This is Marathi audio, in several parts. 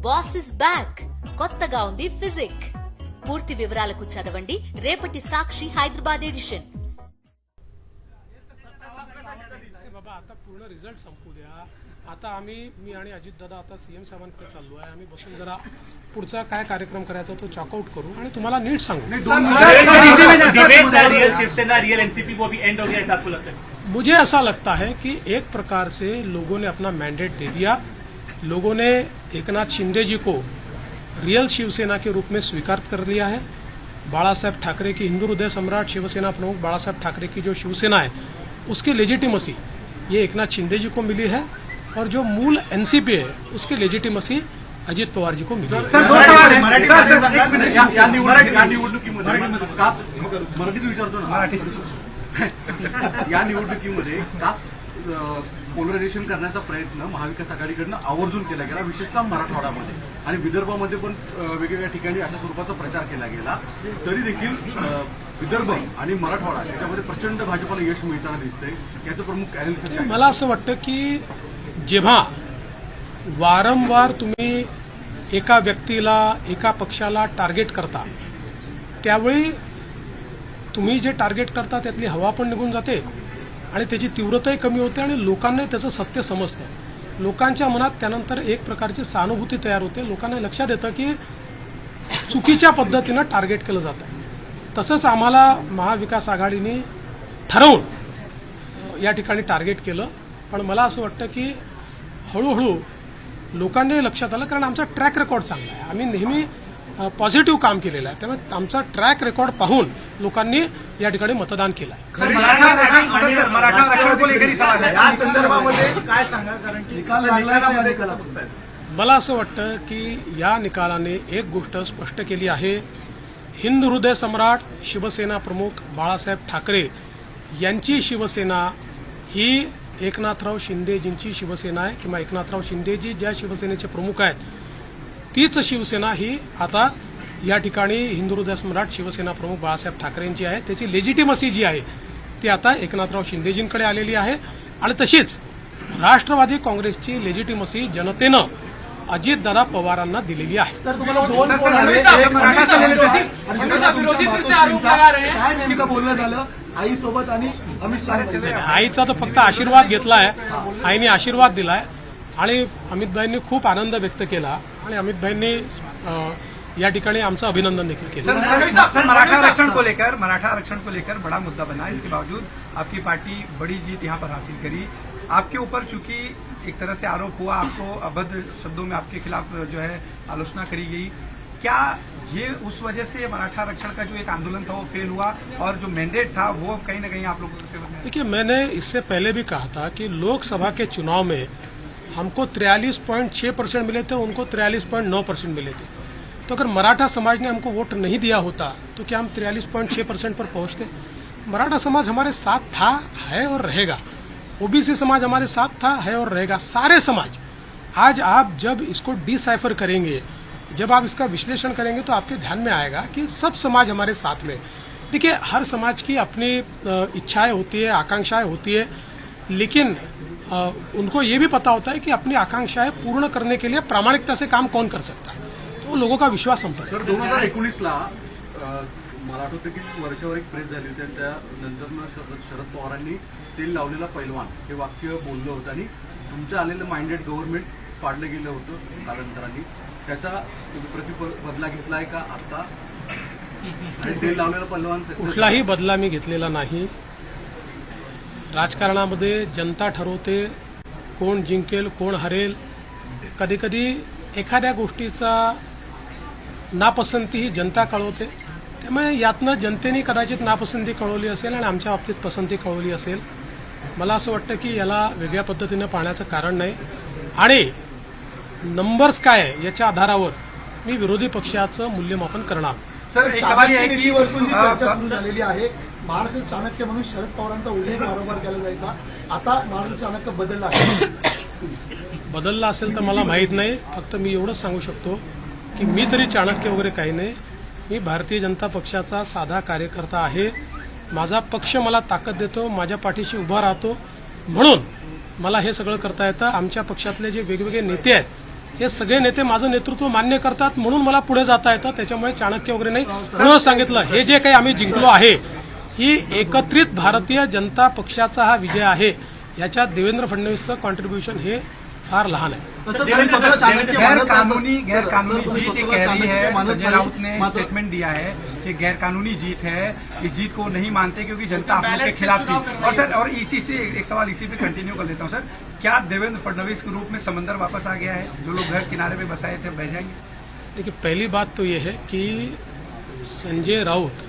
బాస్ ఇస్ బ్యాక్ కొత్తగా ఉంది ఫిజిక్. పూర్తి వివరాలకు చదవండి రేపటి సాక్షి హైదరాబాద్ ఎడిషన్. बाबा आता पूर्ण रिझल्ट संपू द्या. आता मी आणि अजित दादा आता सीएम साहेबांकडे चाललो आहे. आम्ही बसून जरा पुढचा काय कार्यक्रम करायचा तो चॉकआउट करू आणि तुम्हाला नीट सांगू. मुझे ऐसा लगता है कि एक प्रकार से लोगों ने अपना मैंडेट दे दिया. लोगों ने एकनाथ शिंदे जी को रियल शिवसेना के रूप में स्वीकार कर लिया है. बाळासाहेब ठाकरे की हिंदू हृदय सम्राट शिवसेना प्रमुख बाळासाहेब ठाकरे की जो शिवसेना है उसकी लेजिटिमसी ये एकनाथ शिंदे जी को मिली है और जो मूल एनसीपी है उसकी लेजिटिमसी अजित पवार जी को मिली है. या निवडणुकीमध्ये कास्ट पोलरायझेशन करण्याचा प्रयत्न महाविकास आघाडीकडनं आवर्जून केला गेला, विशेषतः मराठवाड्यामध्ये आणि विदर्भामध्ये पण वेगवेगळ्या ठिकाणी अशा स्वरूपाचा प्रचार केला गेला. तरी देखील विदर्भ आणि मराठवाडा याच्यामध्ये प्रचंड भाजपला यश मिळताना दिसतंय. याचं प्रमुख अॅनालिसिस मला असं वाटतं की जेव्हा वारंवार तुम्ही एका व्यक्तीला एका पक्षाला टार्गेट करता त्यावेळी तुम्ही जे टार्गेट करता त्यातली हवा पण निघून जाते आणि त्याची तीव्रताही कमी होते आणि लोकांना त्याचं सत्य समजतं. लोकांच्या मनात त्यानंतर एक प्रकारची सहानुभूती तयार होते. लोकांना लक्षात येतं की चुकीच्या पद्धतीनं टार्गेट केलं जातं. तसंच आम्हाला महाविकास आघाडीने ठरवून या ठिकाणी टार्गेट केलं. पण मला असं वाटतं की हळूहळू लोकांनी लक्षात आलं, कारण आमचा ट्रॅक रेकॉर्ड चांगला आहे. आम्ही नेहमी पॉझिटिव्ह काम केलेलं आहे. त्यामुळे आमचा ट्रॅक रेकॉर्ड पाहून लोकांनी या ठिकाणी मतदान केलं आहे. मला असं वाटतं की या निकालाने एक गोष्ट स्पष्ट केली आहे. हिंदू हृदय सम्राट शिवसेना प्रमुख बाळासाहेब ठाकरे यांची शिवसेना ही एकनाथराव शिंदेजींची शिवसेना आहे किंवा एकनाथराव शिंदेजी ज्या शिवसेनेचे प्रमुख आहेत तीच शिवसेना ही आता या ठिकाणी हिंदू हृदय सम्राट शिवसेना प्रमुख बाळासाहेब ठाकरेंची आहे. त्याची लेजिटिमसी जी आहे ती आता एकनाथराव शिंदेजींकडे आलेली आहे. आणि तशीच राष्ट्रवादी काँग्रेसची लेजिटिमसी जनतेनं अजितदादा पवारांना दिलेली आहे. आईसोबत आणि अमित शहा आईचा तर फक्त आशीर्वाद घेतलाय. आईने आशीर्वाद दिलाय आणि अमितभाईंनी खूप आनंद व्यक्त केला आणि अमितभाईंनी या ठिकाणी आमचं अभिनंदन देखील केलं. मराठा आरक्षण को लेकर बड़ा मुद्दा बना. इसके बावजूद आपकी पार्टी बड़ी जीत यहां पर हासिल करी. आपके ऊपर चूंकि एक तरह से आरोप हुआ, आपको अभद्र शब्दों में आपके खिलाफ जो है आलोचना करी गई, क्या ये उस वजह से मराठा आरक्षण का जो एक आंदोलन था वो फेल हुआ और जो मैंडेट था वो कहीं ना कहीं आप लोगों के? देखिए, मैंने इससे पहले भी कहा था कि लोकसभा के चुनाव में हमको 43.6% मिले थे, उनको 43.9% मिले थे. तो अगर मराठा समाज ने हमको वोट नहीं दिया होता तो क्या हम 43.6% पर पहुंचते? मराठा समाज हमारे साथ था, है और रहेगा. ओबीसी समाज हमारे साथ था, है और रहेगा. सारे समाज. आज आप जब इसको डिसाइफर करेंगे, जब आप इसका विश्लेषण करेंगे तो आपके ध्यान में आएगा कि सब समाज हमारे साथ में. देखिए, हर समाज की अपनी इच्छाएं होती है, आकांक्षाएं होती है, लेकिन उनको ये भी पता होता है कि अपनी आकांक्षाएं पूर्ण करने के लिए प्रामाणिकता से काम कौन कर सकता है. तो लोगों का विश्वास हम पर. 2019ला मला आठवतं की वर्षावर एक प्रेस झाली होती. त्यानंतर शरद पवारांनी तेल लावलेला पैलवान हे वाक्य बोललं होतं आणि तुमचं आलेलं माइंडेड गव्हर्नमेंट पाडलं गेलं होतं कालांतराने. त्याचा बदला घेतलाय का आता? तेल लावलेला पैलवान कुठलाही बदला मी घेतलेला नाही. राजकारणामध्ये जनता ठरवते कोण जिंकेल कोण हरेल. कधी कधी एखाद्या गोष्टीचा नापसंती ही जनता कळवते. त्यामुळे यातनं जनतेने कदाचित नापसंती कळवली असेल आणि आमच्या बाबतीत पसंती कळवली असेल. मला असं वाटतं की याला वेगळ्या पद्धतीनं पाहण्याचं कारण नाही. आणि नंबर्स काय आहे याच्या आधारावर मी विरोधी पक्षाचं मूल्यमापन करणार. सर, एक सवाल आहे की चर्चा सुरू झालेली आहे. महाराष्ट्र चाणक्य म्हणून शरद पवारांचा उल्लेख वारंवार केला जायचा. आता महाराष्ट्र चाणक्य बदलला आहे. बदलला असेल तर मला माहीत नाही. फक्त मी एवढंच सांगू शकतो की मी तरी चाणक्य वगैरे काही नाही. मी भारतीय जनता पक्षाचा साधा कार्यकर्ता आहे. माझा पक्ष मला ताकद देतो, माझ्या पाठीशी उभा राहतो, म्हणून मला हे सगळं करता येतं. आमच्या पक्षातले जे वेगवेगळे नेते आहेत हे सगळे नेते माझं नेतृत्व मान्य करतात म्हणून मला पुढे जाता येतं, त्याच्यामुळे चाणक्य वगैरे नाही. सर्व सांगितलं, हे जे काही आम्ही जिंकलो आहे ही एकत्रित भारतीय जनता पक्षाचा हा विजय आहे. याच्यात देवेंद्र फडणवीसचं कॉन्ट्रीब्युशन हे फार लहान आहे. गैरकानूनी जीत ये कह रही है, संजय राउत ने स्टेटमेंट दिया है कि गैरकानूनी जीत है, इस जीत को नहीं मानते क्योंकि जनता आप लोग के खिलाफ थी. और सर, और इसी से एक सवाल इसी पे कंटिन्यू कर लेता हूँ सर, क्या देवेंद्र फडणवीस के रूप में समंदर वापस आ गया है? जो लोग घर किनारे पे बसाए थे बह जाएंगे? देखिए, पहली बात तो ये है कि संजय राउत,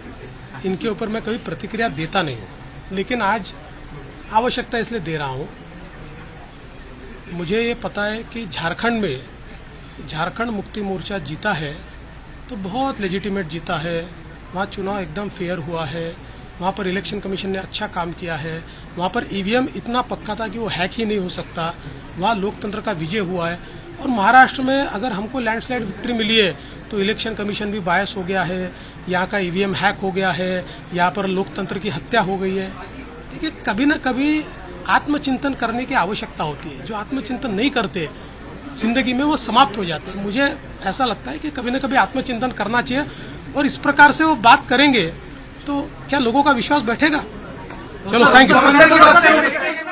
इनके ऊपर मैं कभी प्रतिक्रिया देता नहीं हूँ, लेकिन आज आवश्यकता इसलिए दे रहा हूँ. मुझे ये पता है कि झारखंड में झारखंड मुक्ति मोर्चा जीता है तो बहुत लेजिटिमेट जीता है. वहाँ चुनाव एकदम फेयर हुआ है, वहाँ पर इलेक्शन कमीशन ने अच्छा काम किया है, वहाँ पर ईवीएम इतना पक्का था कि वो हैक ही नहीं हो सकता. वहाँ लोकतंत्र का विजय हुआ है. और महाराष्ट्र में अगर हमको लैंडस्लाइड विक्ट्री मिली है तो इलेक्शन कमीशन भी बायस हो गया है, यहाँ का ईवीएम हैक हो गया है, यहाँ पर लोकतंत्र की हत्या हो गई है. देखिए, कभी न कभी आत्मचिंतन करने की आवश्यकता होती है. जो आत्मचिंतन नहीं करते जिंदगी में वो समाप्त हो जाते हैं. मुझे ऐसा लगता है कि कभी न कभी आत्मचिंतन करना चाहिए और इस प्रकार से वो बात करेंगे तो क्या लोगों का विश्वास बैठेगा? चलो, थैंक यू.